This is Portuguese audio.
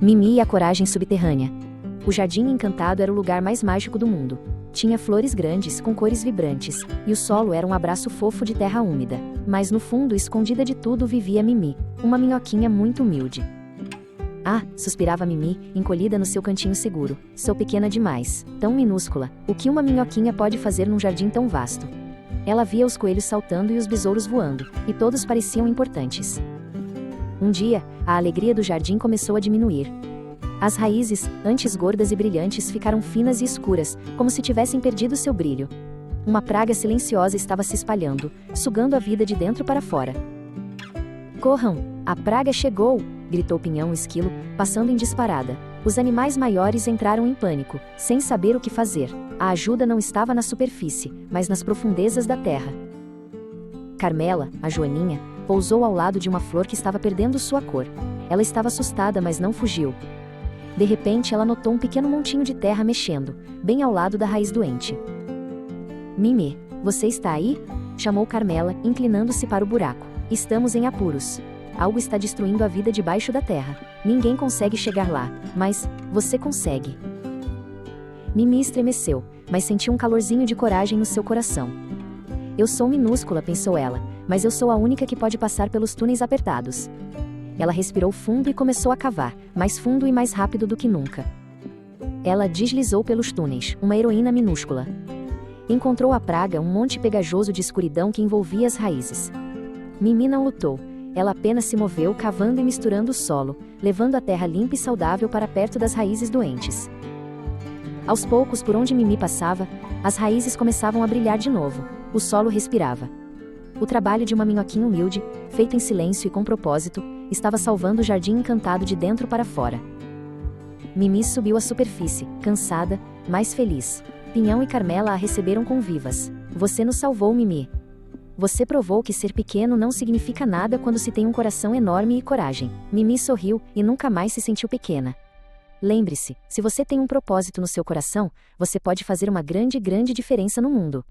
Mimi e a coragem subterrânea. O Jardim Encantado era o lugar mais mágico do mundo. Tinha flores grandes, com cores vibrantes, e o solo era um abraço fofo de terra úmida. Mas no fundo, escondida de tudo, vivia Mimi, uma minhoquinha muito humilde. Ah, suspirava Mimi, encolhida no seu cantinho seguro. Sou pequena demais, tão minúscula. O que uma minhoquinha pode fazer num jardim tão vasto? Ela via os coelhos saltando e os besouros voando, e todos pareciam importantes. Um dia, a alegria do jardim começou a diminuir. As raízes, antes gordas e brilhantes, ficaram finas e escuras, como se tivessem perdido seu brilho. Uma praga silenciosa estava se espalhando, sugando a vida de dentro para fora. Corram! A praga chegou! Gritou Pinhão Esquilo, passando em disparada. Os animais maiores entraram em pânico, sem saber o que fazer. A ajuda não estava na superfície, mas nas profundezas da terra. Carmela, a joaninha, pousou ao lado de uma flor que estava perdendo sua cor. Ela estava assustada, mas não fugiu. De repente, ela notou um pequeno montinho de terra mexendo, bem ao lado da raiz doente. Mimi, você está aí? Chamou Carmela, inclinando-se para o buraco. Estamos em apuros. Algo está destruindo a vida debaixo da terra. Ninguém consegue chegar lá, mas você consegue. Mimi estremeceu, mas sentiu um calorzinho de coragem no seu coração. Eu sou minúscula, pensou ela, mas eu sou a única que pode passar pelos túneis apertados. Ela respirou fundo e começou a cavar, mais fundo e mais rápido do que nunca. Ela deslizou pelos túneis, uma heroína minúscula. Encontrou a praga, um monte pegajoso de escuridão que envolvia as raízes. Mimi não lutou, ela apenas se moveu, cavando e misturando o solo, levando a terra limpa e saudável para perto das raízes doentes. Aos poucos, por onde Mimi passava, as raízes começavam a brilhar de novo, o solo respirava. O trabalho de uma minhoquinha humilde, feito em silêncio e com propósito, estava salvando o jardim encantado de dentro para fora. Mimi subiu à superfície, cansada, mas feliz. Pinhão e Carmela a receberam com vivas. Você nos salvou, Mimi. Você provou que ser pequeno não significa nada quando se tem um coração enorme e coragem. Mimi sorriu e nunca mais se sentiu pequena. Lembre-se, se você tem um propósito no seu coração, você pode fazer uma grande diferença no mundo.